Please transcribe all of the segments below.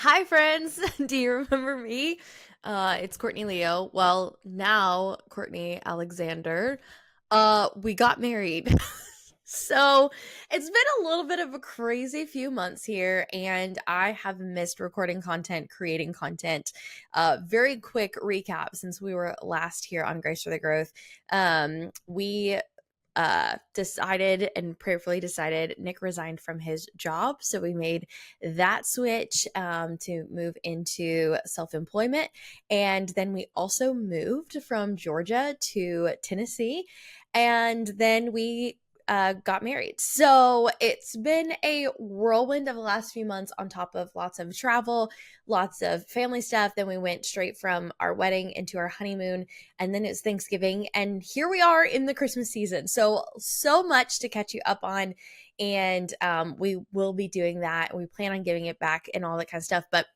Hi, friends. Do you remember me? It's Courtney Leo. Well, now Courtney Alexander. We got married. So it's been a little bit of a crazy few months here, and I have missed recording content, creating content. Very quick recap since we were last here on Grace for the Growth. We decided and prayerfully decided Nick resigned from his job. So we made that switch to move into self employment. And then we also moved from Georgia to Tennessee. And then we got married. So it's been a whirlwind of the last few months on top of lots of travel, lots of family stuff. Then we went straight from our wedding into our honeymoon, and then it's Thanksgiving, and here we are in the Christmas season. So much to catch you up on, and we will be doing that. We plan on giving it back and all that kind of stuff. But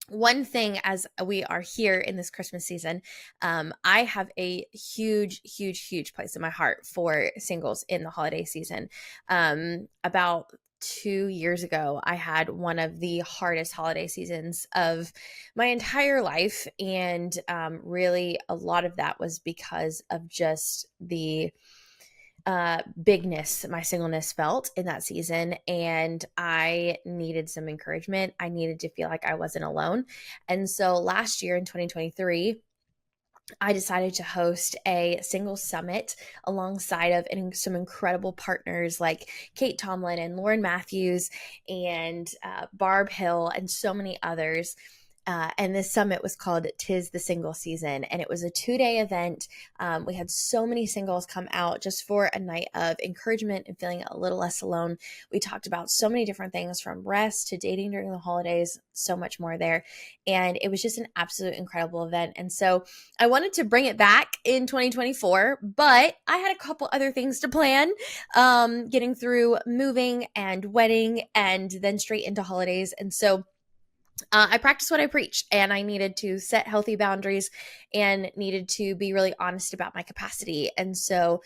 one thing as we are here in this Christmas season, I have a huge place in my heart for singles in the holiday season. About 2 years ago, I had one of the hardest holiday seasons of my entire life. And really, a lot of that was because of just the bigness my singleness felt in that season. And I needed some encouragement. I needed to feel like I wasn't alone. And so last year in 2023, I decided to host a single summit alongside of some incredible partners like Kate Tomlin and Lauren Matthews and Barb Hill and so many others. And this summit was called "'Tis the Single Season," and it was a 2-day event. We had so many singles come out just for a night of encouragement and feeling a little less alone. We talked about so many different things, from rest to dating during the holidays, so much more there. And it was just an absolute incredible event. And so I wanted to bring it back in 2024, but I had a couple other things to plan, getting through moving and wedding and then straight into holidays. And so I practice what I preach, and I needed to set healthy boundaries and needed to be really honest about my capacity. And so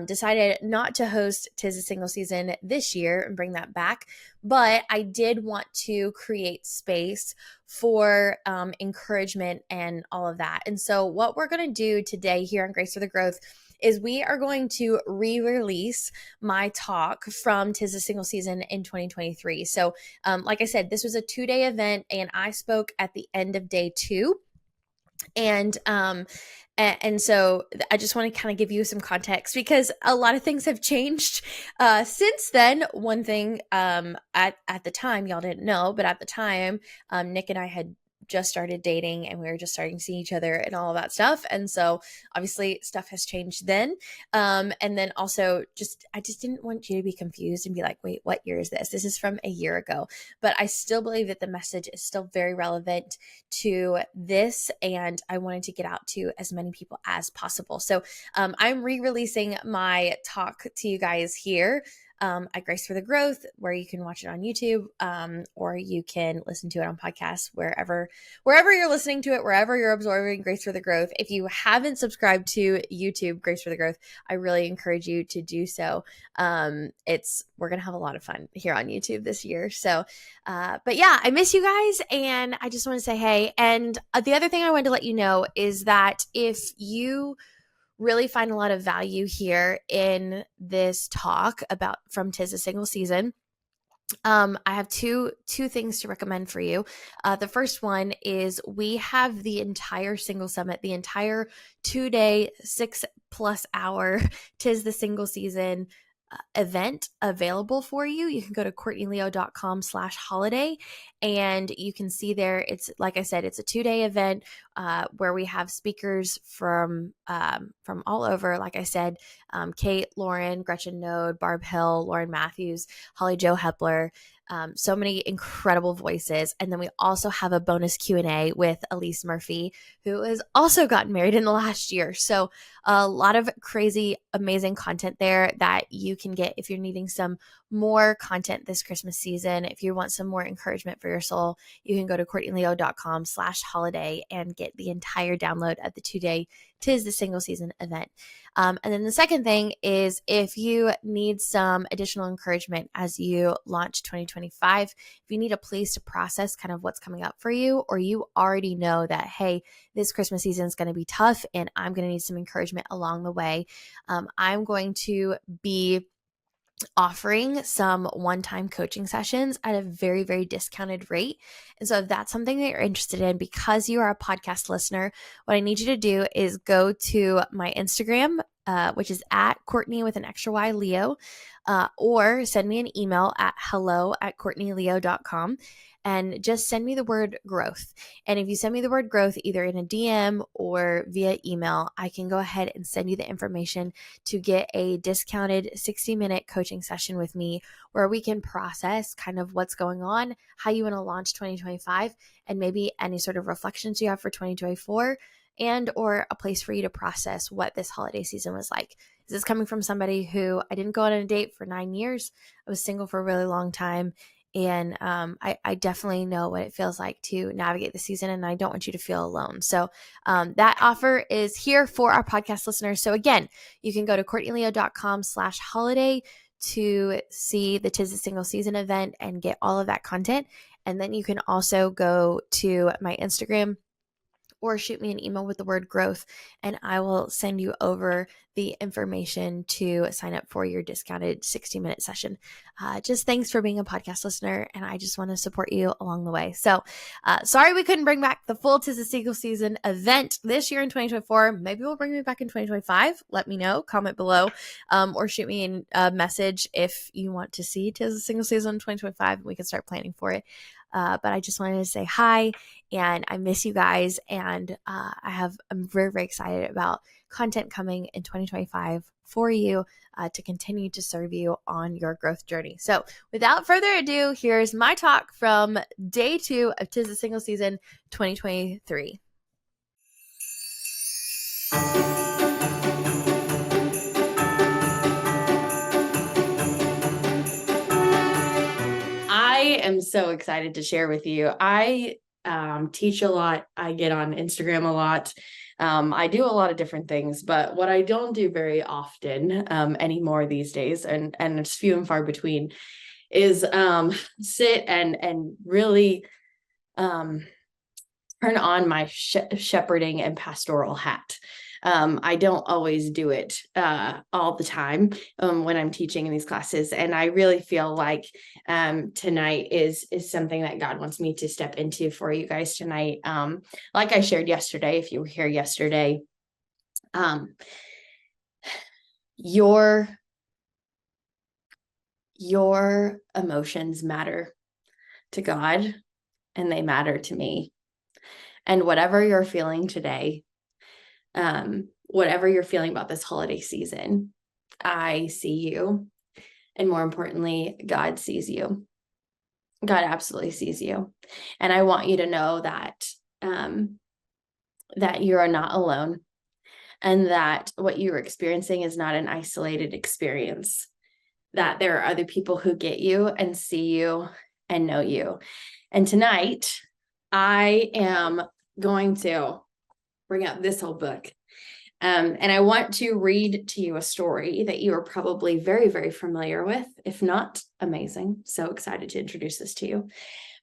decided not to host "'Tis a Single Season" this year and bring that back. But I did want to create space for encouragement and all of that. And so what we're going to do today here on Grace for the Growth is we are going to re-release my talk from "'Tis a Single Season" in 2023. So like I said, this was a 2-day event, and I spoke at the end of day 2. And so I just want to kind of give you some context, because a lot of things have changed since then. One thing, at the time, y'all didn't know, but at the time, Nick and I had just started dating, and we were just starting to see each other and all of that stuff. And so obviously stuff has changed then. And then also I just didn't want you to be confused and be like, wait, what year is this? This is from a year ago. But I still believe that the message is still very relevant to this, and I wanted to get out to as many people as possible. So I'm re-releasing my talk to you guys here at Grace for the Growth, where you can watch it on YouTube, or you can listen to it on podcasts, wherever you're listening to it, wherever you're absorbing Grace for the Growth. If you haven't subscribed to YouTube, Grace for the Growth, I really encourage you to do so. We're going to have a lot of fun here on YouTube this year. So, but yeah, I miss you guys, and I just want to say, hey. And the other thing I wanted to let you know is that if you really find a lot of value here in this talk about from "'Tis a Single Season," I have two things to recommend for you. The first one is we have the entire Single Summit, the entire 2-day, 6+ hour "'Tis the Single Season" event available for you. You can go to courtneyleo.com/holiday, and you can see there, it's, like I said, it's a 2-day event where we have speakers from all over. Like I said, Kate, Lauren, Gretchen Node, Barb Hill, Lauren Matthews, Holly Jo Hepler, so many incredible voices. And then we also have a bonus Q&A with Elise Murphy, who has also gotten married in the last year. So a lot of crazy, amazing content there that you can get if you're needing some more content this Christmas season. If you want some more encouragement for your soul, you can go to courtneyleo.com/holiday and get the entire download of the 2-day 'Tis the Single Season event. And then the second thing is, if you need some additional encouragement as you launch 2025, if you need a place to process kind of what's coming up for you, or you already know that, hey, this Christmas season is going to be tough and I'm going to need some encouragement along the way, I'm going to be offering some one-time coaching sessions at a very, very discounted rate. And so if that's something that you're interested in, because you are a podcast listener, what I need you to do is go to my Instagram, which is at Courtney with an extra Y Leo, or send me an email at hello@courtneyleo.com. And just send me the word growth. And if you send me the word growth, either in a DM or via email, I can go ahead and send you the information to get a discounted 60-minute coaching session with me, where we can process kind of what's going on, how you want to launch 2025, and maybe any sort of reflections you have for 2024, and or a place for you to process what this holiday season was like. Is this coming from somebody who, I didn't go on a date for 9 years, I was single for a really long time, and I definitely know what it feels like to navigate the season, and I don't want you to feel alone. So that offer is here for our podcast listeners. So again, you can go to CourtneyLeo.com/holiday to see the 'Tis the Single Season event and get all of that content. And then you can also go to my Instagram or shoot me an email with the word growth, and I will send you over the information to sign up for your discounted 60-minute session. Just thanks for being a podcast listener, and I just want to support you along the way. So sorry we couldn't bring back the full 'Tis the Single Season event this year in 2024. Maybe we'll bring it back in 2025. Let me know, comment below, or shoot me a message if you want to see 'Tis the Single Season in 2025, and we can start planning for it. But I just wanted to say hi, and I miss you guys. And I'm very, very excited about content coming in 2025 for you to continue to serve you on your growth journey. So without further ado, here's my talk from day 2 of 'Tis the Single Season 2023. I am so excited to share with you. I teach a lot. I get on Instagram a lot. I do a lot of different things, but what I don't do very often anymore these days, and it's few and far between, is sit and really turn on my shepherding and pastoral hat. I don't always do it all the time when I'm teaching in these classes. And I really feel like tonight is something that God wants me to step into for you guys tonight. Like I shared yesterday, if you were here yesterday, your emotions matter to God, and they matter to me. And whatever you're feeling today, whatever you're feeling about this holiday season, I see you. And more importantly, God sees you. God absolutely sees you. And I want you to know that, that you are not alone, and that what you're experiencing is not an isolated experience, that there are other people who get you and see you and know you. And tonight, I am going to bring out this whole book. And I want to read to you a story that you are probably very, very familiar with, if not amazing. So excited to introduce this to you.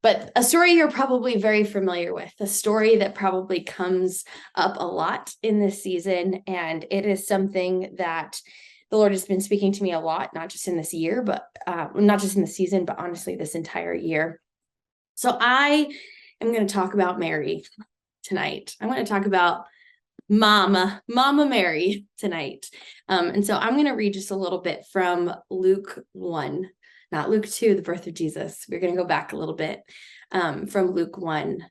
But a story you're probably very familiar with, a story that probably comes up a lot in this season. And it is something that the Lord has been speaking to me a lot, not just in this year, but not just in the season, but honestly, this entire year. So I am going to talk about Mary tonight. I'm going to talk about Mama Mary tonight. And so I'm going to read just a little bit from Luke 1, not Luke 2, the birth of Jesus. We're going to go back a little bit from Luke 1.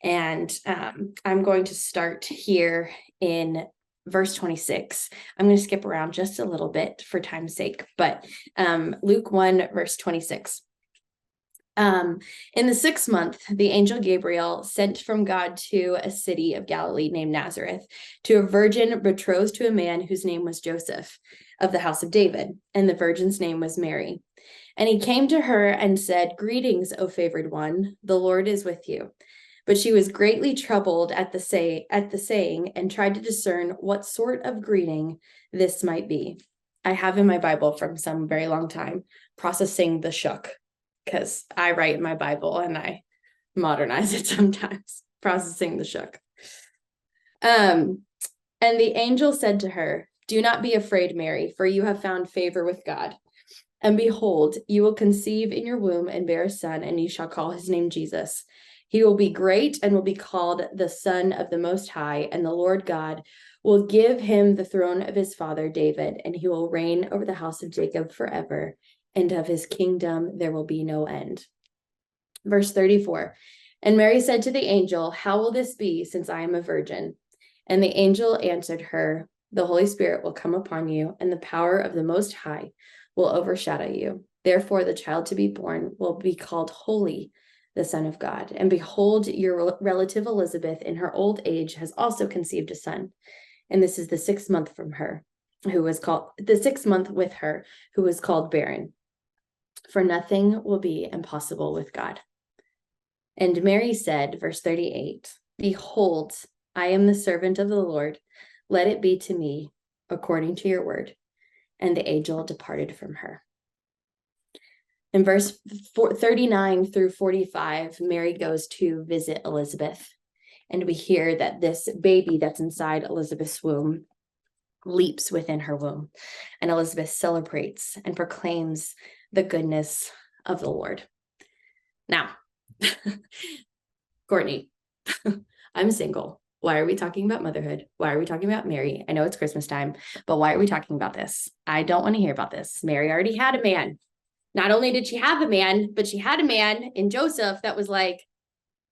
And I'm going to start here in verse 26. I'm going to skip around just a little bit for time's sake, but Luke 1, verse 26. In the 6th month, the angel Gabriel sent from God to a city of Galilee named Nazareth, to a virgin betrothed to a man whose name was Joseph, of the house of David, and the virgin's name was Mary. And he came to her and said, "Greetings, O favored one, the Lord is with you." But she was greatly troubled at the saying and tried to discern what sort of greeting this might be. I have in my Bible from some very long time, processing the shook, because I write in my Bible and I modernize it sometimes, processing the shook. And the angel said to her, "Do not be afraid, Mary, for you have found favor with God. And behold, you will conceive in your womb and bear a son, and you shall call his name Jesus. He will be great and will be called the Son of the Most High, and the Lord God will give him the throne of his father David, and he will reign over the house of Jacob forever, and of his kingdom there will be no end." Verse 34, and Mary said to the angel, "How will this be, since I am a virgin?" And the angel answered her, "The Holy Spirit will come upon you, and the power of the Most High will overshadow you. Therefore, the child to be born will be called Holy, the Son of God. And behold, your relative Elizabeth, in her old age, has also conceived a son. And this is the 6th month with her, who was called barren. For nothing will be impossible with God." And Mary said, verse 38, "Behold, I am the servant of the Lord. Let it be to me according to your word." And the angel departed from her. In verse 39 through 45, Mary goes to visit Elizabeth. And we hear that this baby that's inside Elizabeth's womb leaps within her womb. And Elizabeth celebrates and proclaims the goodness of the Lord. Now, Courtney, I'm single. Why are we talking about motherhood? Why are we talking about Mary? I know it's Christmas time, but why are we talking about this? I don't want to hear about this. Mary already had a man. Not only did she have a man, but she had a man in Joseph that was like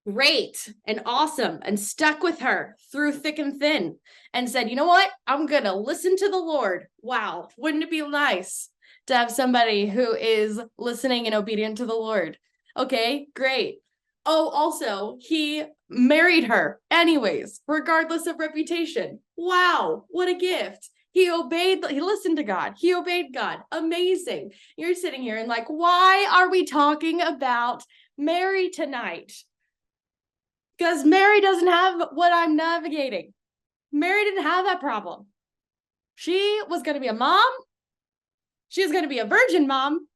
great and awesome and stuck with her through thick and thin and said, "You know what? I'm going to listen to the Lord." Wow. Wouldn't it be nice to have somebody who is listening and obedient to the Lord? Okay, great. Oh, also, he married her anyways, regardless of reputation. Wow, what a gift. He listened to God. He obeyed God. Amazing. You're sitting here and like, why are we talking about Mary tonight? Because Mary doesn't have what I'm navigating. Mary didn't have that problem. She was going to be a mom. She was going to be a virgin mom,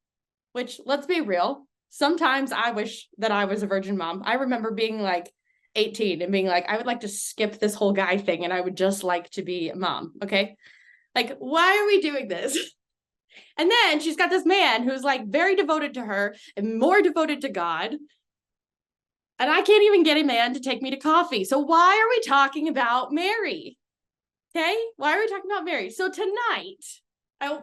which, let's be real, sometimes I wish that I was a virgin mom. I remember being like 18 and being like, I would like to skip this whole guy thing and I would just like to be a mom. Okay. Like, why are we doing this? And then she's got this man who's like very devoted to her and more devoted to God. And I can't even get a man to take me to coffee. So why are we talking about Mary? Okay. Why are we talking about Mary? So tonight,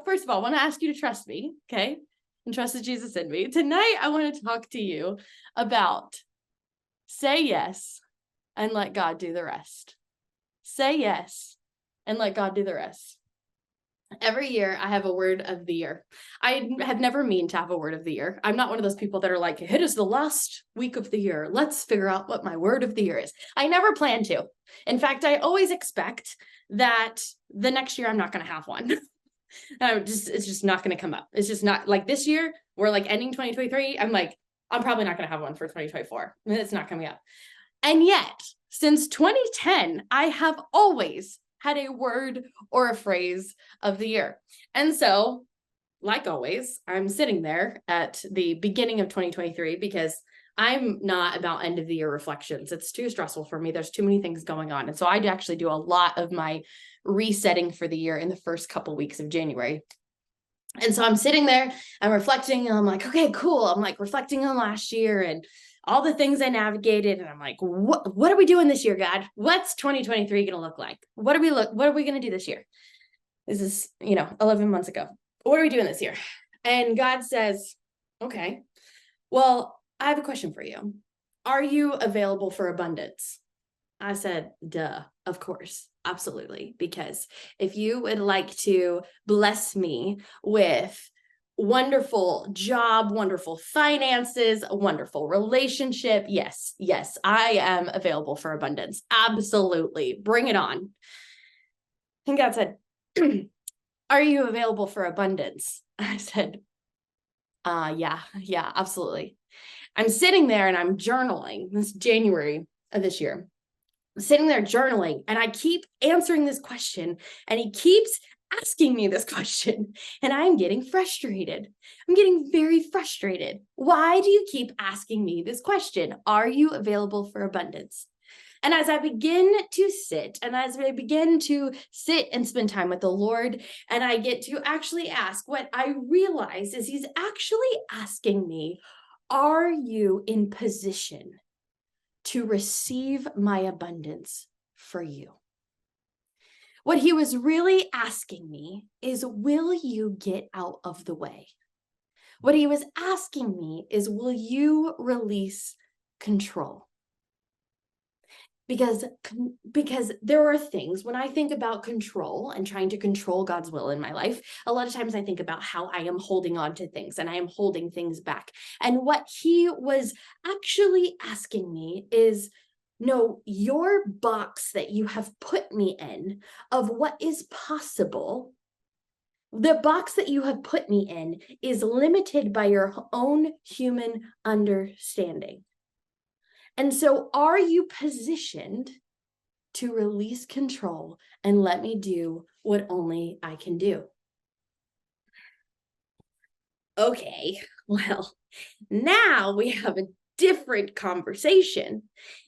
first of all, I want to ask you to trust me. Okay. And trust Jesus in me. Tonight, I want to talk to you about say yes and let God do the rest. Say yes and let God do the rest. Every year, I have a word of the year. I have never meant to have a word of the year. I'm not one of those people that are like, it is the last week of the year. Let's figure out what my word of the year is. I never plan to. In fact, I always expect that the next year I'm not going to have one. It's just not going to come up. It's just not like this year. We're like ending 2023. I'm like, I'm probably not going to have one for 2024. It's not coming up. And yet, since 2010, I have always had a word or a phrase of the year. And so, like always, I'm sitting there at the beginning of 2023 because I'm not about end of the year reflections. It's too stressful for me. There's too many things going on. And so I actually do a lot of my resetting for the year in the first couple weeks of January. And so I'm sitting there, I'm reflecting, and I'm like, okay, cool. I'm like reflecting on last year and all the things I navigated. And I'm like, what are we doing this year, God? What's 2023 going to look like? What are we going to do this year? This is, 11 months ago. What are we doing this year? And God says, okay, well, I have a question for you. Are you available for abundance? I said, duh, of course, absolutely. Because if you would like to bless me with wonderful job, wonderful finances, a wonderful relationship, yes, I am available for abundance. Absolutely. Bring it on. And God said, are you available for abundance? I said, yeah, absolutely. I'm sitting there and I'm journaling this January. of this year, I'm sitting there journaling, and I keep answering this question, and he keeps asking me this question, and I'm getting frustrated. I'm getting very frustrated. Why do you keep asking me this question? Are you available for abundance? And as I begin to sit, and as I begin to sit and spend time with the Lord, and I get to actually ask, what I realize is he's actually asking me, are you in position to receive my abundance for you? What he was really asking me is, will you get out of the way? What he was asking me is, will you release control? Because there are things, when I think about control and trying to control God's will in my life, a lot of times I think about how I am holding on to things and I am holding things back. And what he was actually asking me is, no, your box that you have put me in of what is possible, the box that you have put me in is limited by your own human understanding. And so are you positioned to release control and let me do what only I can do? Okay, well, now we have a different conversation.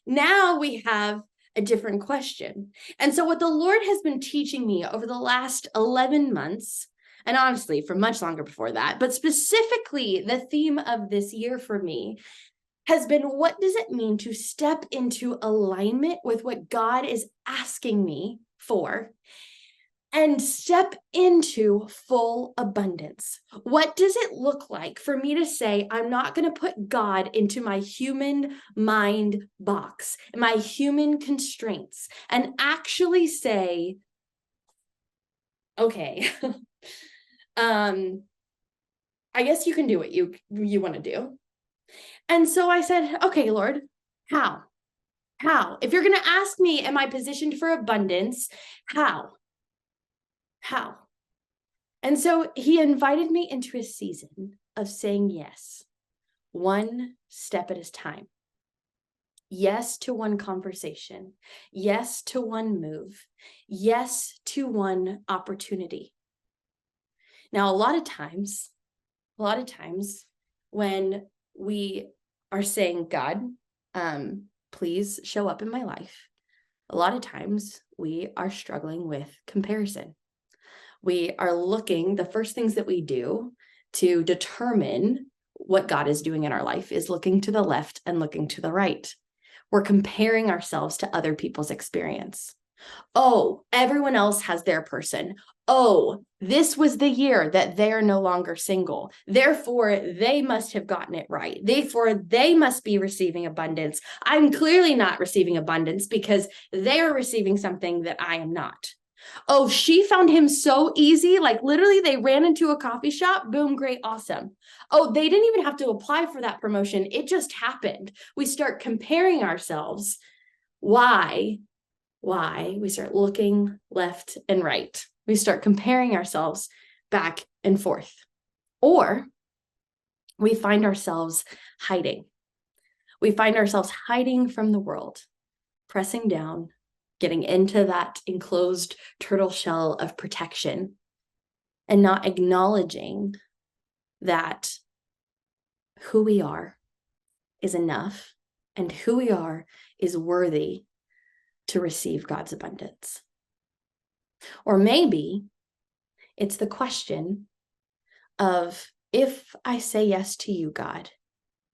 Now we have a different question. And so what the Lord has been teaching me over the last 11 months, and honestly, for much longer before that, but specifically the theme of this year for me has been, what does it mean to step into alignment with what God is asking me for and step into full abundance? What does it look like for me to say, I'm not going to put God into my human mind box, my human constraints, and actually say, okay, I guess you can do what you want to do. And so I said, okay, Lord, how? How? If you're going to ask me, am I positioned for abundance? How? How? And so he invited me into a season of saying yes, one step at a time. Yes to one conversation. Yes to one move. Yes to one opportunity. Now, a lot of times when we are saying, God, please show up in my life, a lot of times we are struggling with comparison. We are looking, the first things that we do to determine what God is doing in our life is looking to the left and looking to the right. We're comparing ourselves to other people's experience. Oh, everyone else has their person. Oh, this was the year that they're no longer single. Therefore, they must have gotten it right. Therefore, they must be receiving abundance. I'm clearly not receiving abundance because they're receiving something that I am not. Oh, she found him so easy. Like literally they ran into a coffee shop. Boom, great, awesome. Oh, they didn't even have to apply for that promotion. It just happened. We start comparing ourselves. Why? We start looking left and right. We start comparing ourselves back and forth. Or we find ourselves hiding. We find ourselves hiding from the world, pressing down, getting into that enclosed turtle shell of protection, and not acknowledging that who we are is enough and who we are is worthy to receive God's abundance. Or maybe it's the question of, if I say yes to you, God,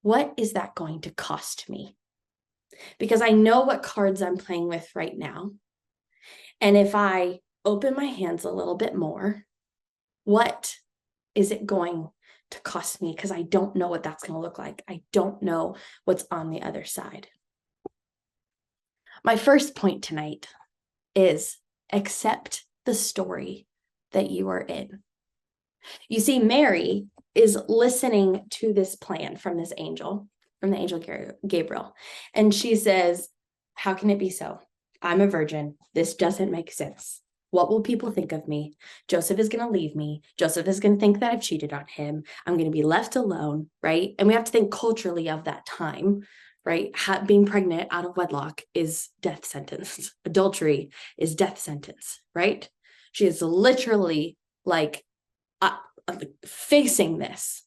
what is that going to cost me? Because I know what cards I'm playing with right now. And if I open my hands a little bit more, what is it going to cost me? Because I don't know what that's going to look like. I don't know what's on the other side. My first point tonight is accept the story that you are in. You see, Mary is listening to this plan from this angel, from the angel Gabriel. And she says, how can it be so? I'm a virgin. This doesn't make sense. What will people think of me? Joseph is going to leave me. Joseph is going to think that I've cheated on him. I'm going to be left alone, right? And we have to think culturally of that time. right? Being pregnant out of wedlock is death sentence. Adultery is death sentence, right? She is literally like facing this.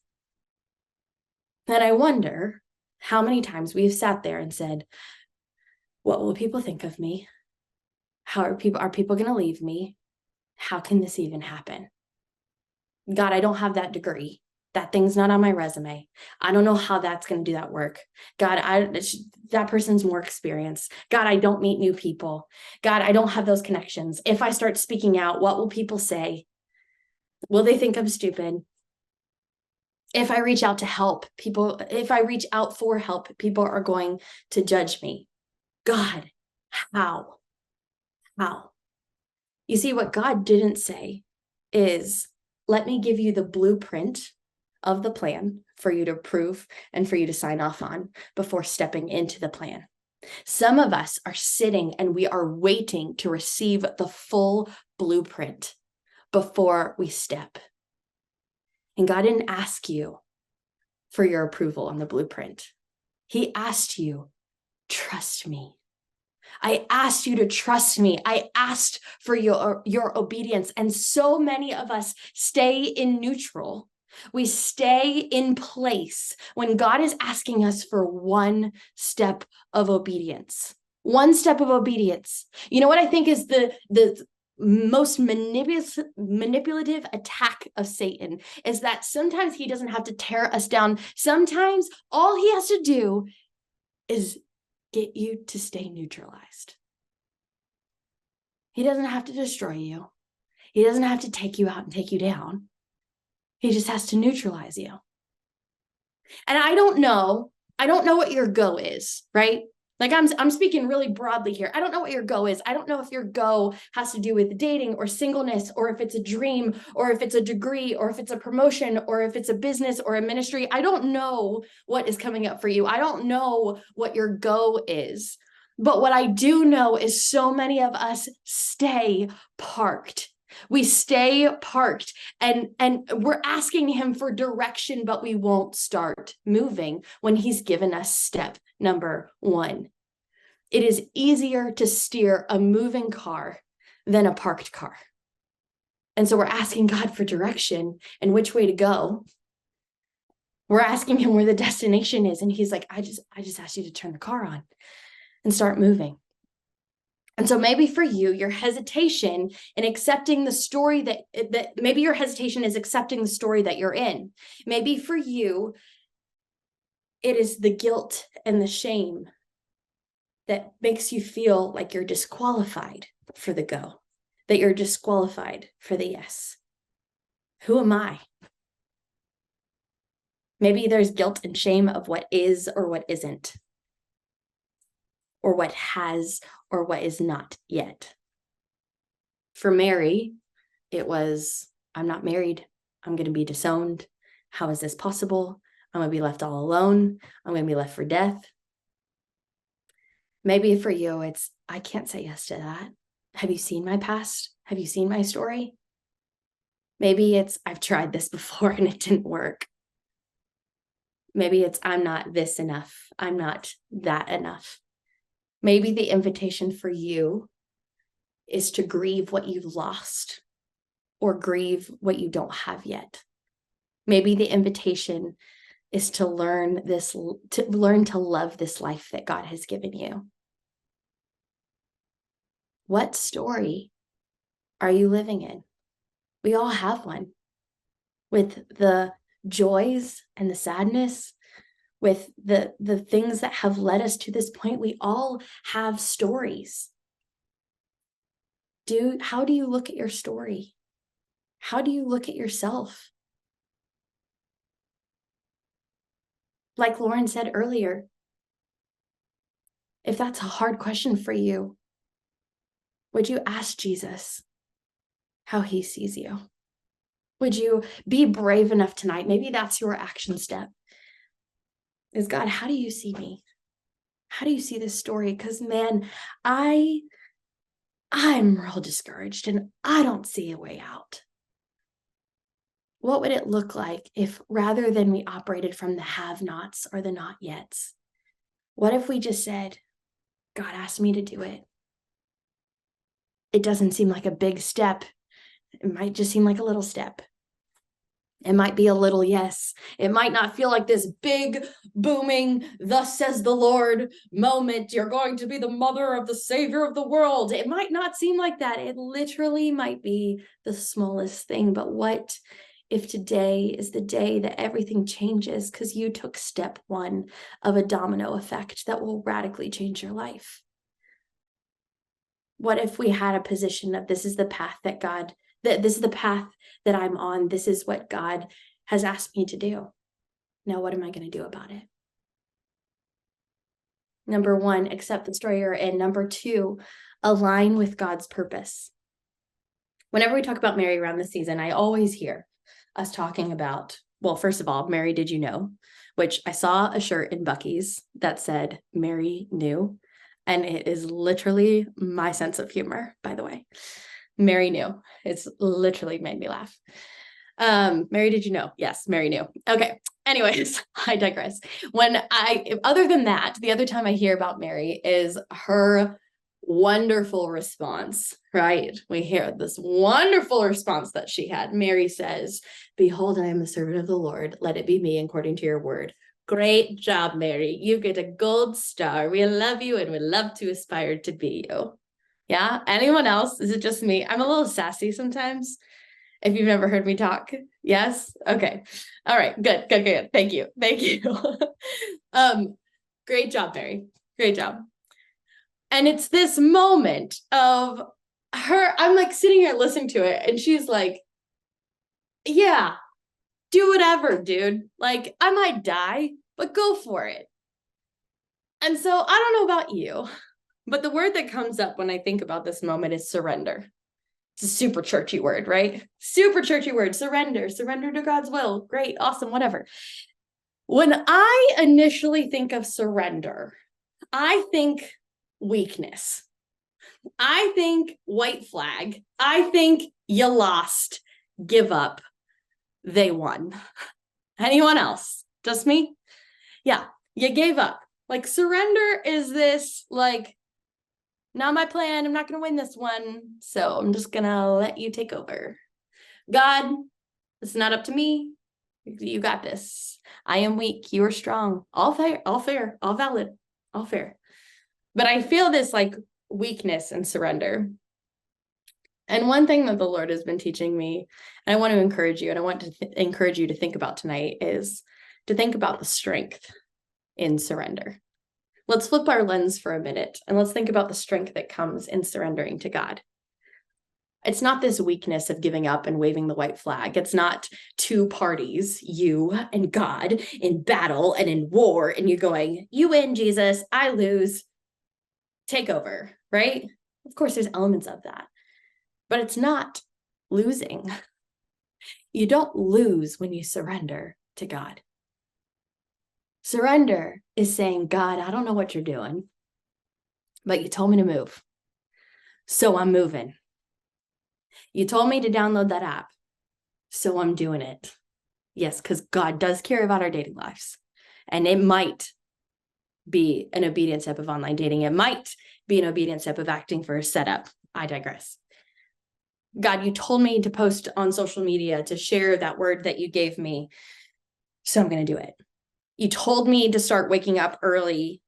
And I wonder how many times we've sat there and said, what will people think of me? How are people going to leave me? How can this even happen? God, I don't have that degree. That thing's not on my resume. I don't know how that's going to do that work. God, that person's more experienced. God, I don't meet new people. God, I don't have those connections. If I start speaking out, what will people say? Will they think I'm stupid? If I reach out to help, if I reach out for help, people are going to judge me. God, how? How? You see, what God didn't say is, let me give you the blueprint of the plan for you to approve and for you to sign off on before stepping into the plan. Some of us are sitting and we are waiting to receive the full blueprint before we step. And God didn't ask you for your approval on the blueprint. He asked you, trust me. I asked you to trust me. I asked for your obedience. And so many of us stay in neutral. We stay in place when God is asking us for one step of obedience. One step of obedience. You know what I think is the most manipulative attack of Satan is that sometimes he doesn't have to tear us down. Sometimes all he has to do is get you to stay neutralized. He doesn't have to destroy you. He doesn't have to take you out and take you down. He just has to neutralize you. And I don't know what your go is, right? Like I'm speaking really broadly here. I don't know what your go is. I don't know if your go has to do with dating or singleness, or if it's a dream, or if it's a degree, or if it's a promotion, or if it's a business or a ministry. I don't know what is coming up for you. I don't know what your go is. But what I do know is so many of us stay parked. We stay parked and we're asking him for direction, but we won't start moving when he's given us step number 1. It is easier to steer a moving car than a parked car. And so we're asking God for direction and which way to go. We're asking him where the destination is. And he's like, I just asked you to turn the car on and start moving. And so maybe for you, your hesitation in accepting the story that maybe your hesitation is accepting the story that you're in. Maybe for you, it is the guilt and the shame that makes you feel like you're disqualified for the go, that you're disqualified for the yes. Who am I? Maybe there's guilt and shame of what is or what isn't, or what has or what is not yet. For Mary, it was, I'm not married. I'm going to be disowned. How is this possible? I'm going to be left all alone. I'm going to be left for death. Maybe for you, it's, I can't say yes to that. Have you seen my past? Have you seen my story? Maybe it's, I've tried this before and it didn't work. Maybe it's, I'm not this enough. I'm not that enough. Maybe the invitation for you is to grieve what you've lost or grieve what you don't have yet. Maybe the invitation is to learn to love this life that God has given you. What story are you living in? We all have one, with the joys and the sadness, with the things that have led us to this point. We all have stories. How do you look at your story? How do you look at yourself? Like Lauren said earlier, if that's a hard question for you, would you ask Jesus how he sees you? Would you be brave enough tonight? Maybe that's your action step. Is, God, how do you see me? How do you see this story? Because, man, I'm real discouraged and I don't see a way out. What would it look like if, rather than we operated from the have-nots or the not-yets, What if we just said, God asked me to do it? It doesn't seem like a big step. It might just seem like a little step. It might be a little yes. It might not feel like this big, booming, thus says the Lord moment. You're going to be the mother of the Savior of the world. It might not seem like that. It literally might be the smallest thing. But what if today is the day that everything changes because you took step one of a domino effect that will radically change your life? What if we had a position of this is the path that this is the path that I'm on. This is what God has asked me to do. Now, what am I going to do about it? Number one, accept the story you're in. Number two, align with God's purpose. Whenever we talk about Mary around this season, I always hear us talking about, well, first of all, Mary, did you know? Which I saw a shirt in Buc-ee's that said, Mary knew. And it is literally my sense of humor, by the way. Mary knew. It's literally made me laugh. Mary, did you know? Yes, Mary knew. Okay. Anyways, I digress. Other than that, the other time I hear about Mary is her wonderful response, right? We hear this wonderful response that she had. Mary says, behold, I am the servant of the Lord. Let it be me according to your word. Great job, Mary. You get a gold star. We love you and we love to aspire to be you. Yeah. Anyone else? Is it just me? I'm a little sassy sometimes. If you've never heard me talk. Yes. Okay. All right. Good. Thank you. Great job, Mary. Great job. And it's this moment of her. I'm like sitting here listening to it, and she's like, yeah, do whatever, dude. Like, I might die, but go for it. And so I don't know about you, but the word that comes up when I think about this moment is surrender. It's a super churchy word, right? Super churchy word. Surrender to God's will. Great, awesome, whatever. When I initially think of surrender, I think weakness. I think white flag. I think you lost, give up, they won. Anyone else? Just me? Yeah, you gave up. Like surrender is this like, not my plan. I'm not going to win this one. So I'm just going to let you take over. God, it's not up to me. You got this. I am weak. You are strong. All fair, all valid, all fair. But I feel this like weakness and surrender. And one thing that the Lord has been teaching me, and I want to encourage you, and I want to encourage you to think about tonight, is to think about the strength in surrender. Let's flip our lens for a minute and let's think about the strength that comes in surrendering to God. It's not this weakness of giving up and waving the white flag. It's not two parties, you and God, in battle and in war, and you're going, you win, Jesus, I lose, take over, right? Of course, there's elements of that, but it's not losing. You don't lose when you surrender to God. Surrender is saying, God, I don't know what you're doing, but you told me to move. So I'm moving. You told me to download that app. So I'm doing it. Yes, because God does care about our dating lives. And it might be an obedient step of online dating. It might be an obedient step of acting for a setup. I digress. God, you told me to post on social media to share that word that you gave me. So I'm going to do it. You told me to start waking up early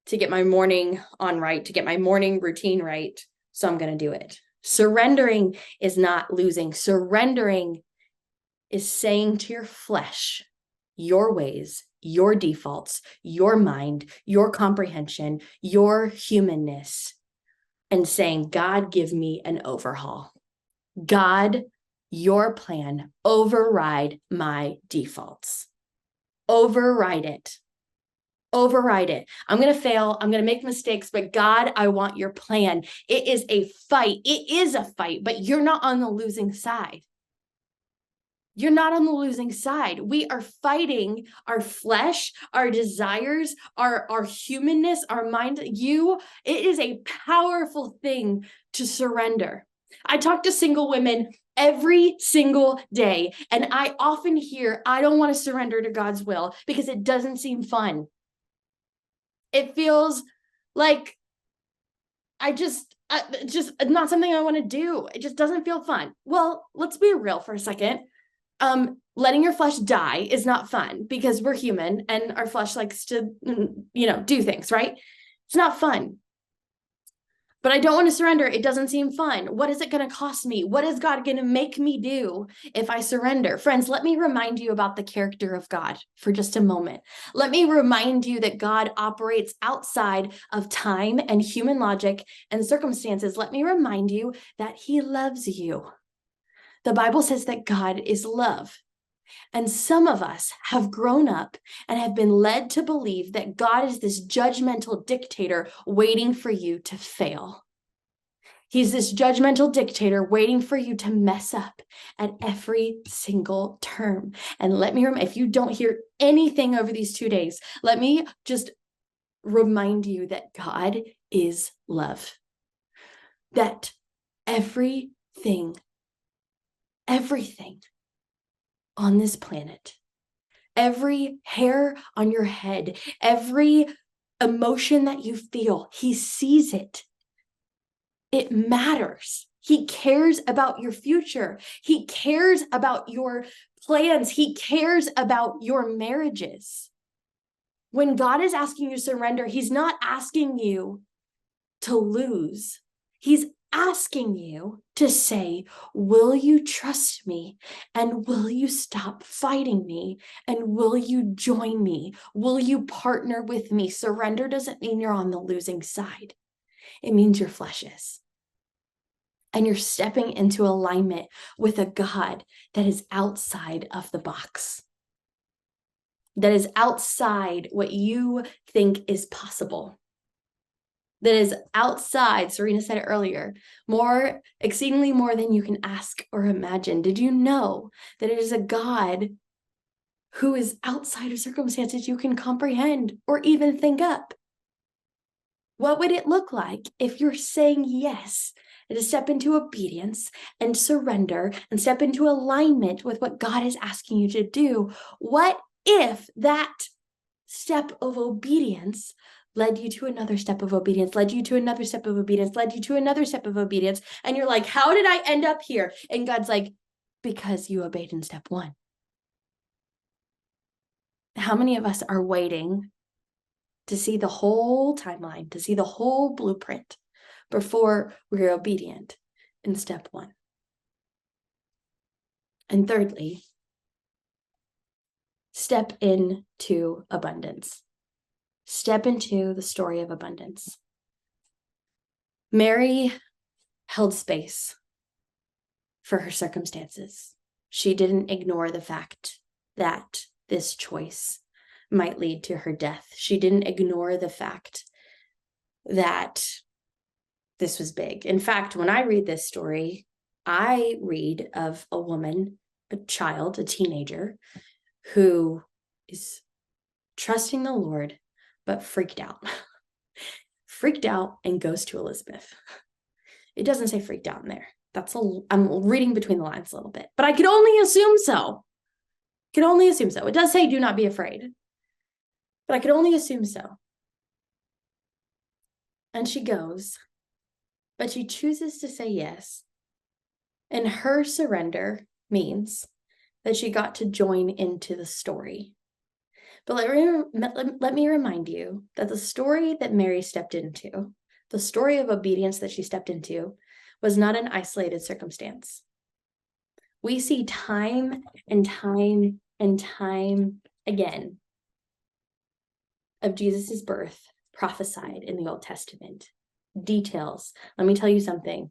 to get my morning on right, to get my morning routine right. So I'm going to do it. Surrendering is not losing. Surrendering is saying to your flesh, your ways, your defaults, your mind, your comprehension, your humanness, and saying, God, give me an overhaul. God, your plan, override my defaults. Override it. Override it. I'm going to fail. I'm going to make mistakes, but God, I want your plan. It is a fight. It is a fight, but you're not on the losing side. You're not on the losing side. We are fighting our flesh, our desires, our humanness, our mind. It is a powerful thing to surrender. I talk to single women every single day, and I often hear, I don't want to surrender to God's will because it doesn't seem fun. It feels like just not something I want to do. It just doesn't feel fun. Well, let's be real for a second. Letting your flesh die is not fun because we're human and our flesh likes to, do things, right? It's not fun. But I don't want to surrender. It doesn't seem fun. What is it going to cost me? What is God going to make me do if I surrender? Friends, let me remind you about the character of God for just a moment. Let me remind you that God operates outside of time and human logic and circumstances. Let me remind you that he loves you. The Bible says that God is love. And some of us have grown up and have been led to believe that God is this judgmental dictator waiting for you to fail. He's this judgmental dictator waiting for you to mess up at every single turn. And let me if you don't hear anything over these 2 days, let me just remind you that God is love. That everything on this planet, every hair on your head, every emotion that you feel, he sees it. It matters. He cares about your future. He cares about your plans. He cares about your marriages. When God is asking you to surrender, he's not asking you to lose. He's asking you to say, will you trust me? And will you stop fighting me? And will you join me? Will you partner with me? Surrender doesn't mean you're on the losing side. It means your flesh is. And you're stepping into alignment with a God that is outside of the box, that is outside what you think is possible, that is outside, Serena said it earlier, exceedingly more than you can ask or imagine. Did you know that it is a God who is outside of circumstances you can comprehend or even think up? What would it look like if you're saying yes and to step into obedience and surrender and step into alignment with what God is asking you to do? What if that step of obedience led you to another step of obedience, led you to another step of obedience, led you to another step of obedience? And you're like, how did I end up here? And God's like, because you obeyed in step one. How many of us are waiting to see the whole timeline, to see the whole blueprint before we're obedient in step one? And thirdly, step into abundance. Step into the story of abundance. Mary held space for her circumstances. She didn't ignore the fact that this choice might lead to her death. She didn't ignore the fact that this was big. In fact, when I read this story, I read of a woman, a child, a teenager, who is trusting the Lord, but freaked out. Freaked out and goes to Elizabeth. It doesn't say freaked out in there. I'm reading between the lines a little bit, but I could only assume so. It does say do not be afraid, but I could only assume so. And she goes, but she chooses to say yes. And her surrender means that she got to join into the story. But let me remind you that the story that Mary stepped into, the story of obedience that she stepped into, was not an isolated circumstance. We see time and time and time again of Jesus's birth prophesied in the Old Testament. Details. Let me tell you something.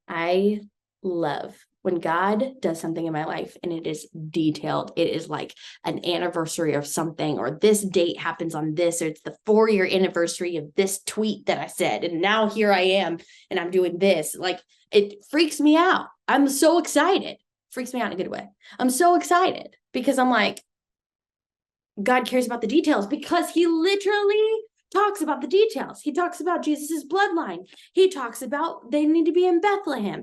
I love when God does something in my life and it is detailed. It is like an anniversary of something, or this date happens on this, or it's the 4-year anniversary of this tweet that I said. And now here I am and I'm doing this. Like, it freaks me out. I'm so excited. Freaks me out in a good way. I'm so excited because I'm like, God cares about the details, because he literally talks about the details. He talks about Jesus's bloodline. He talks about they need to be in Bethlehem.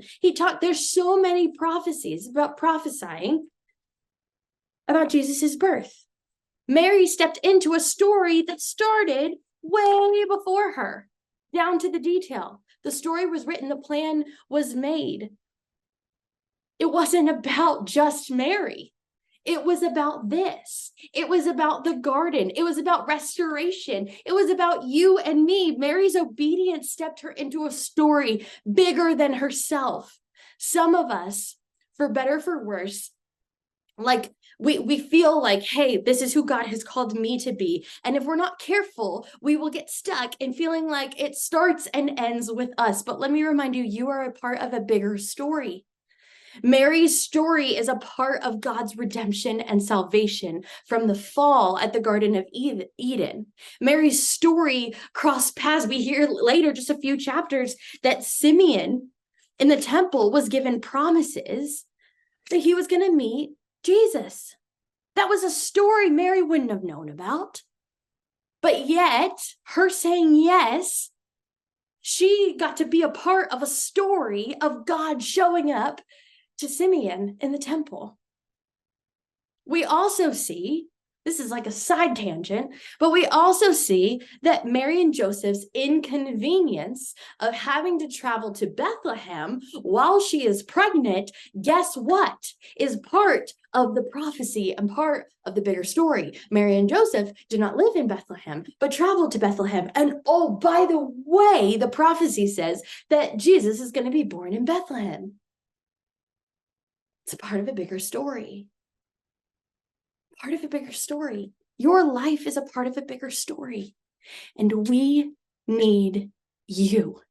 There's so many prophecies about prophesying about Jesus's birth. Mary stepped into a story that started way before her, down to the detail. The story was written, the plan was made. It wasn't about just Mary. It was about this. It was about the garden. It was about restoration. It was about you and me. Mary's obedience stepped her into a story bigger than herself. Some of us, for better, for worse, like we feel like, hey, this is who God has called me to be. And if we're not careful, we will get stuck in feeling like it starts and ends with us. But let me remind you, you are a part of a bigger story. Mary's story is a part of God's redemption and salvation from the fall at the Garden of Eden. Mary's story crossed paths. We hear later, just a few chapters, that Simeon in the temple was given promises that he was going to meet Jesus. That was a story Mary wouldn't have known about. But yet, her saying yes, she got to be a part of a story of God showing up to Simeon in the temple. We also see, this is like a side tangent, but we also see that Mary and Joseph's inconvenience of having to travel to Bethlehem while she is pregnant, guess what, is part of the prophecy and part of the bigger story. Mary and Joseph did not live in Bethlehem, but traveled to Bethlehem. And oh, by the way, the prophecy says that Jesus is going to be born in Bethlehem. It's a part of a bigger story. Part of a bigger story. Your life is a part of a bigger story. And we need you.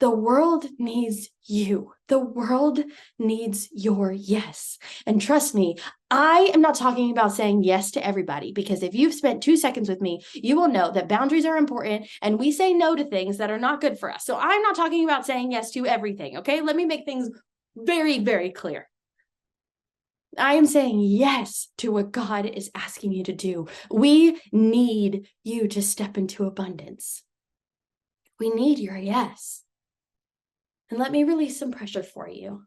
The world needs you. The world needs your yes. And trust me, I am not talking about saying yes to everybody, because if you've spent 2 seconds with me, you will know that boundaries are important and we say no to things that are not good for us. So I'm not talking about saying yes to everything, okay? Let me make things very, very clear. I am saying yes to what God is asking you to do. We need you to step into abundance. We need your yes. And let me release some pressure for you.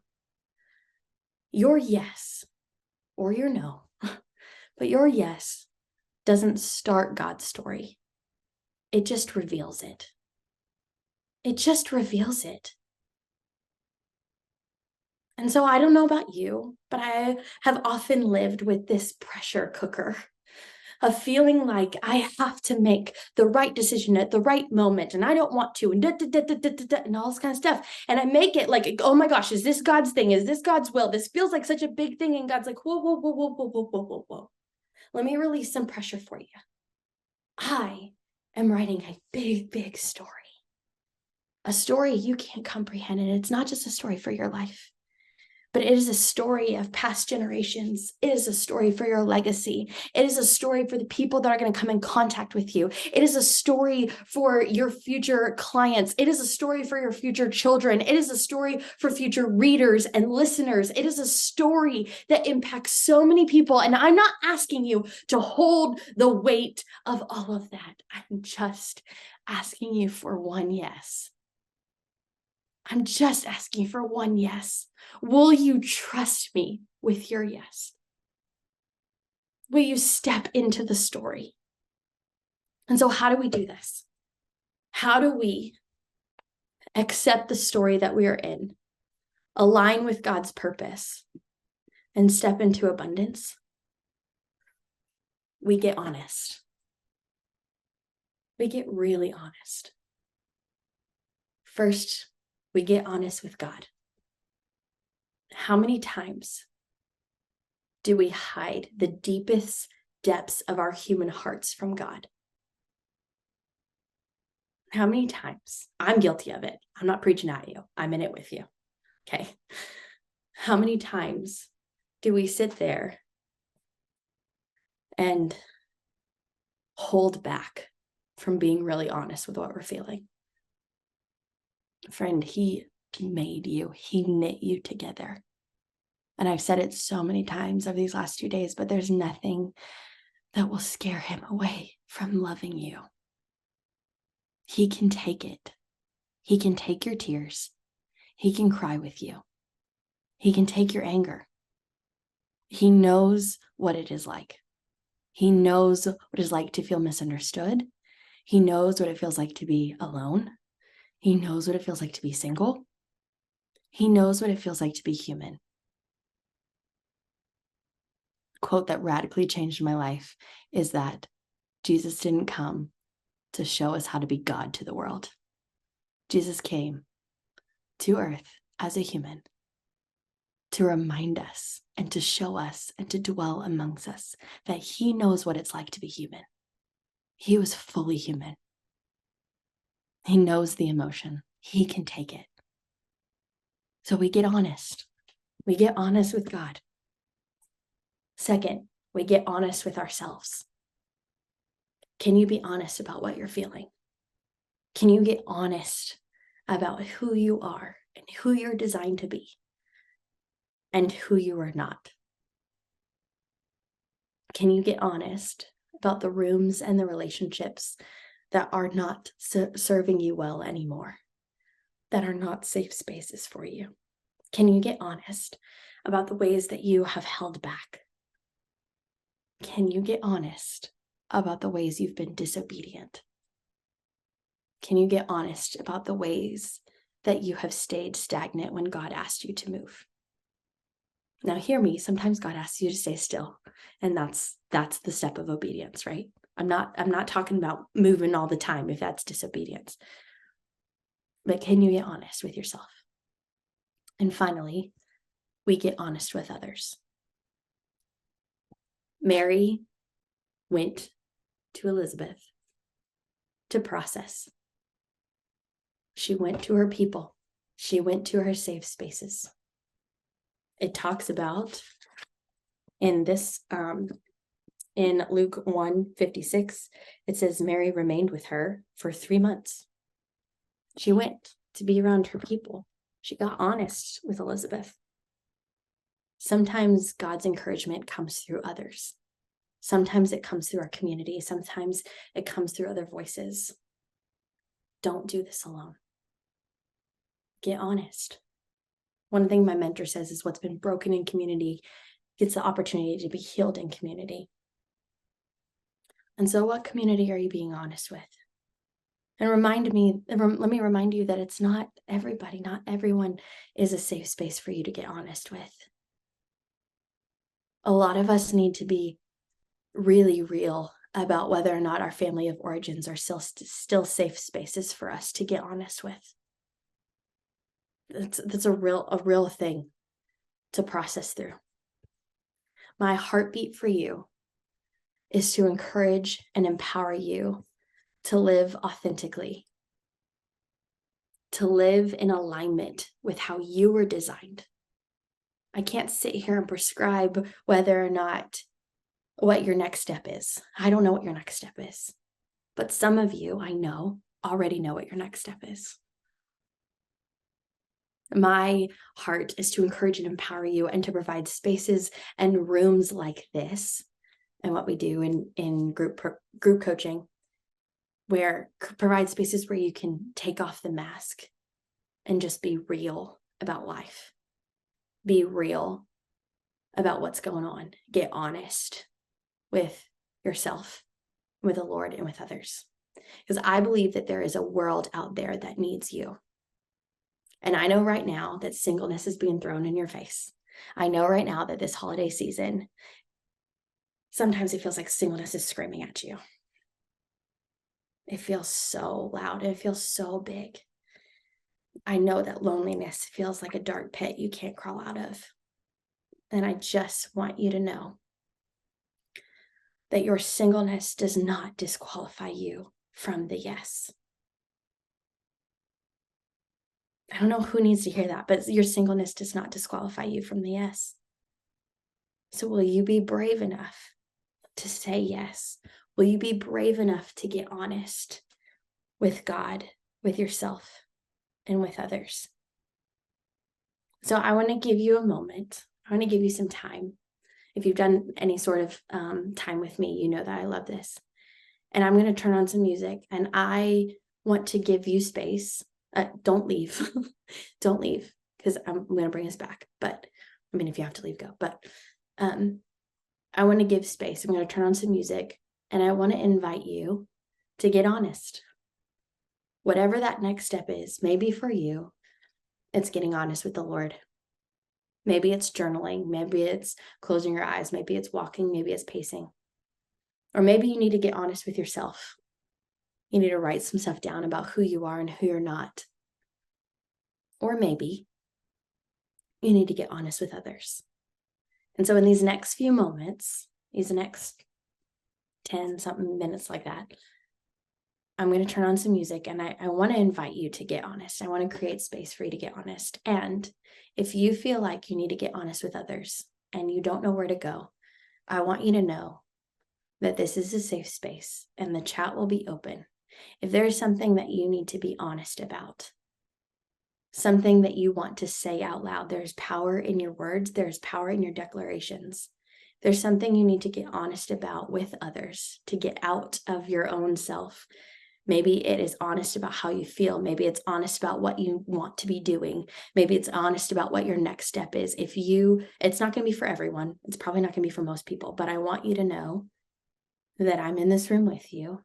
Your yes, or your no, but your yes doesn't start God's story. It just reveals it. It just reveals it. And so I don't know about you, but I have often lived with this pressure cooker of feeling like I have to make the right decision at the right moment, and I don't want to, and and all this kind of stuff. And I make it like, oh my gosh, is this God's thing? Is this God's will? This feels like such a big thing. And God's like, whoa, whoa, whoa, whoa, whoa, whoa, whoa, whoa, whoa. Let me release some pressure for you. I am writing a big, big story. A story you can't comprehend. And it's not just a story for your life, but it is a story of past generations. It is a story for your legacy. It is a story for the people that are going to come in contact with you. It is a story for your future clients. It is a story for your future children. It is a story for future readers and listeners. It is a story that impacts so many people. And I'm not asking you to hold the weight of all of that. I'm just asking you for one yes. I'm just asking for one yes. Will you trust me with your yes? Will you step into the story? And so how do we do this? How do we accept the story that we are in, align with God's purpose, and step into abundance? We get honest. We get really honest. First, we get honest with God. How many times do we hide the deepest depths of our human hearts from God? How many times? I'm guilty of it. I'm not preaching at you. I'm in it with you. Okay. How many times do we sit there and hold back from being really honest with what we're feeling? Friend, He made you. He knit you together. And I've said it so many times over these last 2 days, but there's nothing that will scare Him away from loving you. He can take it. He can take your tears. He can cry with you. He can take your anger. He knows what it is like. He knows what it's like to feel misunderstood. He knows what it feels like to be alone. He knows what it feels like to be single. He knows what it feels like to be human. Quote that radically changed my life is that Jesus didn't come to show us how to be God to the world. Jesus came to earth as a human to remind us and to show us and to dwell amongst us that he knows what it's like to be human. He was fully human. He knows the emotion. He can take it. So we get honest. We get honest with God. Second, we get honest with ourselves. Can you be honest about what you're feeling? Can you get honest about who you are and who you're designed to be and who you are not? Can you get honest about the rooms and the relationships that are not serving you well anymore, that are not safe spaces for you? Can you get honest about the ways that you have held back? Can you get honest about the ways you've been disobedient? Can you get honest about the ways that you have stayed stagnant when God asked you to move? Now hear me, sometimes God asks you to stay still, and that's the step of obedience, right? I'm not talking about moving all the time if that's disobedience. But can you get honest with yourself? And finally, we get honest with others. Mary went to Elizabeth to process. She went to her people. She went to her safe spaces. It talks about in this, in Luke 1:56, it says Mary remained with her for 3 months. She went to be around her people. She got honest with Elizabeth. Sometimes God's encouragement comes through others. Sometimes it comes through our community. Sometimes it comes through other voices. Don't do this alone. Get honest. One thing my mentor says is what's been broken in community gets the opportunity to be healed in community. And so what community are you being honest with? And let me remind you that it's not everybody, not everyone is a safe space for you to get honest with. A lot of us need to be really real about whether or not our family of origins are still safe spaces for us to get honest with. That's a real thing to process through. My heartbeat for you is to encourage and empower you to live authentically, to live in alignment with how you were designed. I can't sit here and prescribe whether or not what your next step is. I don't know what your next step is, but some of you I know already know what your next step is. My heart is to encourage and empower you and to provide spaces and rooms like this and what we do in group coaching, where provide spaces where you can take off the mask and just be real about life. Be real about what's going on. Get honest with yourself, with the Lord, and with others. Because I believe that there is a world out there that needs you. And I know right now that singleness is being thrown in your face. I know right now that this holiday season, sometimes it feels like singleness is screaming at you. It feels so loud. It feels so big. I know that loneliness feels like a dark pit you can't crawl out of. And I just want you to know that your singleness does not disqualify you from the yes. I don't know who needs to hear that, but your singleness does not disqualify you from the yes. So will you be brave enough to say yes? Will you be brave enough to get honest with God, with yourself, and with others? So I want to give you a moment. I want to give you some time. If you've done any sort of time with me, you know that I love this. And I'm going to turn on some music, and I want to give you space. Don't leave. Don't leave, because I'm going to bring us back. But I mean, if you have to leave, go. But I want to give space. I'm going to turn on some music, and I want to invite you to get honest. Whatever that next step is, maybe for you, it's getting honest with the Lord. Maybe it's journaling. Maybe it's closing your eyes. Maybe it's walking. Maybe it's pacing. Or maybe you need to get honest with yourself. You need to write some stuff down about who you are and who you're not. Or maybe you need to get honest with others. And so in these next few moments, these next 10 something minutes like that, I'm going to turn on some music, and I want to invite you to get honest. I want to create space for you to get honest. And if you feel like you need to get honest with others and you don't know where to go, I want you to know that this is a safe space and the chat will be open. If there is something that you need to be honest about, something that you want to say out loud, there's power in your words, there's power in your declarations. There's something you need to get honest about with others to get out of your own self. Maybe it is honest about how you feel. Maybe it's honest about what you want to be doing. Maybe it's honest about what your next step is. It's not going to be for everyone. It's probably not going to be for most people, but I want you to know that I'm in this room with you,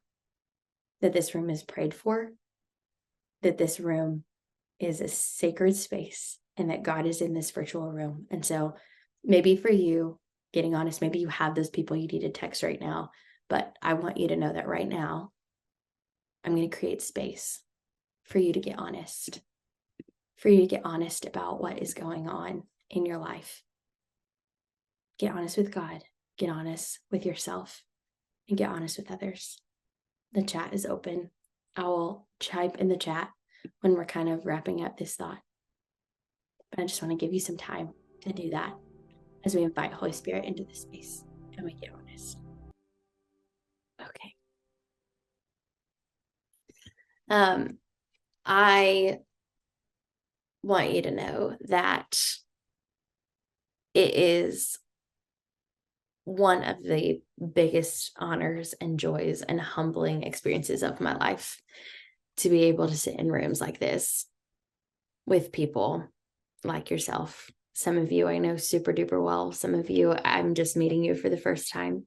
that this room is prayed for, that this room is a sacred space, and that God is in this virtual room. And so maybe for you, getting honest, maybe you have those people you need to text right now, but I want you to know that right now, I'm going to create space for you to get honest, about what is going on in your life. Get honest with God, get honest with yourself, and get honest with others. The chat is open. I will type in the chat when we're kind of wrapping up this thought. But I just want to give you some time to do that as we invite Holy Spirit into the space and we get honest. Okay. I want you to know that it is one of the biggest honors and joys and humbling experiences of my life to be able to sit in rooms like this with people like yourself. Some of you I know super duper well. Some of you I'm just meeting you for the first time.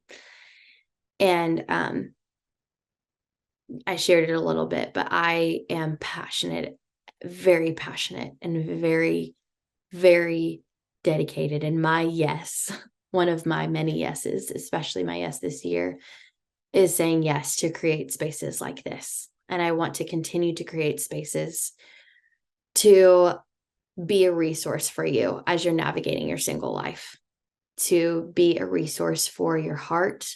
And I shared it a little bit, but I am passionate, very passionate, and very, very dedicated. And my yes, one of my many yeses, especially my yes this year, is saying yes to create spaces like this. And I want to continue to create spaces to be a resource for you as you're navigating your single life, to be a resource for your heart,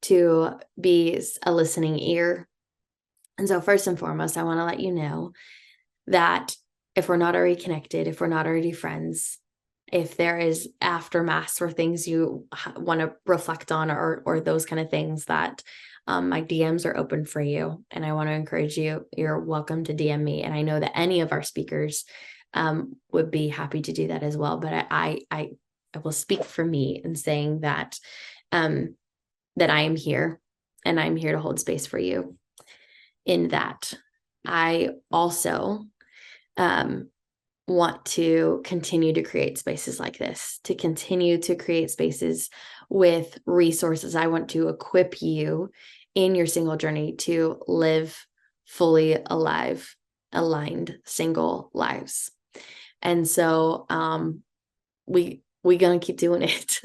to be a listening ear. And so first and foremost, I want to let you know that if we're not already connected, if we're not already friends, if there is aftermath or things you want to reflect on or those kind of things, that my DMs are open for you. And I want to encourage you, you're welcome to DM me. And I know that any of our speakers would be happy to do that as well. But I will speak for me in saying that that I am here, and I'm here to hold space for you. In that, I also want to continue to create spaces like this, to continue to create spaces with resources. I want to equip you in your single journey to live fully alive, aligned single lives. And so we're going to keep doing it.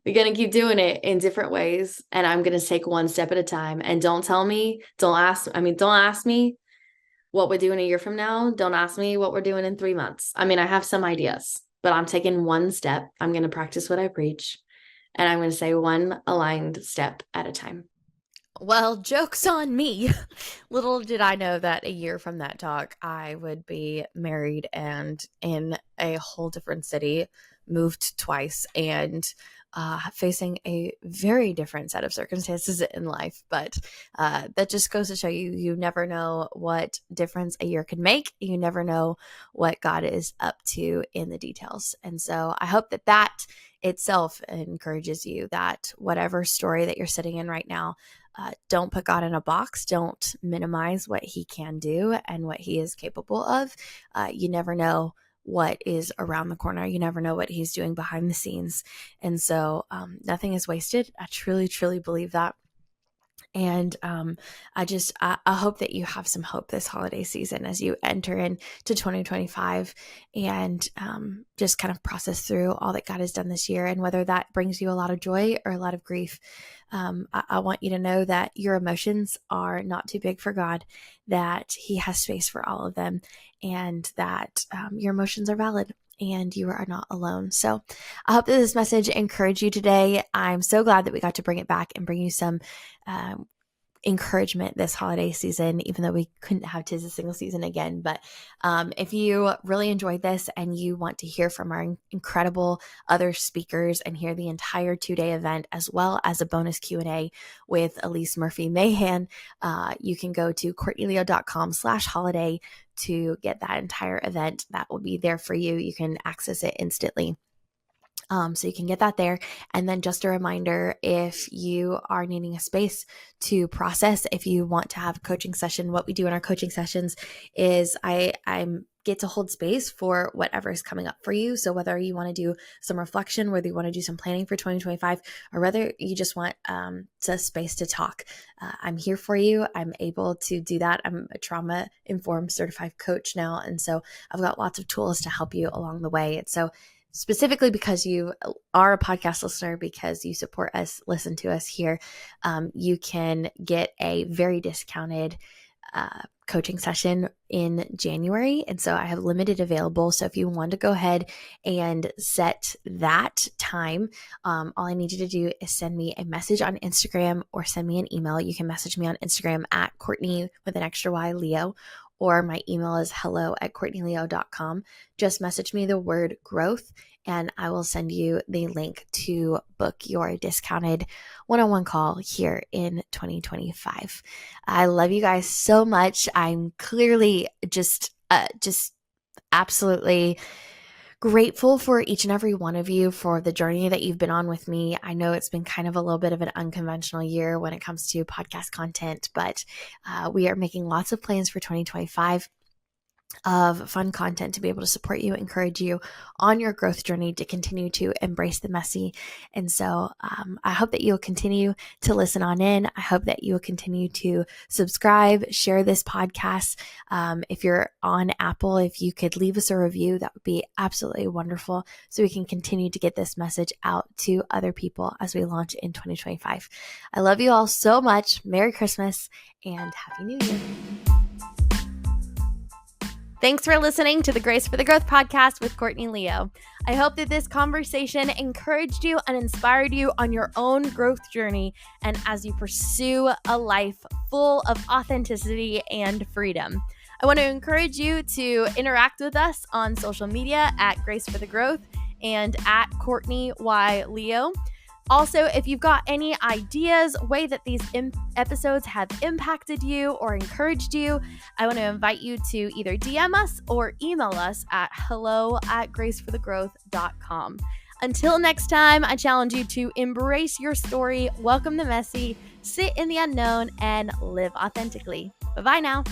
We're going to keep doing it in different ways. And I'm going to take one step at a time. And don't ask me what we're doing a year from now. Don't ask me what we're doing in 3 months. I mean, I have some ideas, but I'm taking one step. I'm going to practice what I preach. And I'm going to say one aligned step at a time. Well, joke's on me. Little did I know that a year from that talk, I would be married and in a whole different city, moved twice, and facing a very different set of circumstances in life. But that just goes to show you, you never know what difference a year can make. You never know what God is up to in the details. And so I hope that that itself encourages you, that whatever story that you're sitting in right now, don't put God in a box. Don't minimize what he can do and what he is capable of. You never know what is around the corner. You never know what he's doing behind the scenes. And so nothing is wasted. I truly, truly believe that. And I hope that you have some hope this holiday season as you enter into 2025 and just kind of process through all that God has done this year. And whether that brings you a lot of joy or a lot of grief, I want you to know that your emotions are not too big for God, that He has space for all of them, and that your emotions are valid and you are not alone. So I hope that this message encouraged you today. I'm so glad that we got to bring it back and bring you some encouragement this holiday season, even though we couldn't have 'Tis a Single Season again. But if you really enjoyed this and you want to hear from our incredible other speakers and hear the entire 2-day event, as well as a bonus Q&A with Elise Murphy Mahan, you can go to courtneyleo.com/holiday to get that entire event. That will be there for you. You can access it instantly. So you can get that there. And then just a reminder, if you are needing a space to process, if you want to have a coaching session, what we do in our coaching sessions is I get to hold space for whatever is coming up for you. So whether you want to do some reflection, whether you want to do some planning for 2025, or whether you just want a space to talk, I'm here for you. I'm able to do that. I'm a trauma-informed certified coach now. And so I've got lots of tools to help you along the way. And so specifically because you are a podcast listener, because you support us, listen to us here, you can get a very discounted coaching session in January. And so I have limited available. So if you want to go ahead and set that time, all I need you to do is send me a message on Instagram or send me an email. You can message me on Instagram at Courtney with an extra Y Leo, or my email is hello@courtneyleo.com. Just message me the word growth and I will send you the link to book your discounted one-on-one call here in 2025. I love you guys so much. I'm clearly just absolutely grateful for each and every one of you for the journey that you've been on with me. I know it's been kind of a little bit of an unconventional year when it comes to podcast content, but we are making lots of plans for 2025 of fun content to be able to support you, encourage you on your growth journey, to continue to embrace the messy. And so I hope that you'll continue to listen on in. I hope that you will continue to subscribe, share this podcast. If you're on Apple, if you could leave us a review, that would be absolutely wonderful, so we can continue to get this message out to other people as we launch in 2025. I love you all so much. Merry Christmas and Happy New Year. Thanks for listening to the Grace for the Growth podcast with Courtney Leo. I hope that this conversation encouraged you and inspired you on your own growth journey and as you pursue a life full of authenticity and freedom. I want to encourage you to interact with us on social media at Grace for the Growth and at Courtney Y Leo. Also, if you've got any ideas, way that these episodes have impacted you or encouraged you, I want to invite you to either DM us or email us at hello@graceforthegrowth.com. Until next time, I challenge you to embrace your story, welcome the messy, sit in the unknown, and live authentically. Bye-bye now.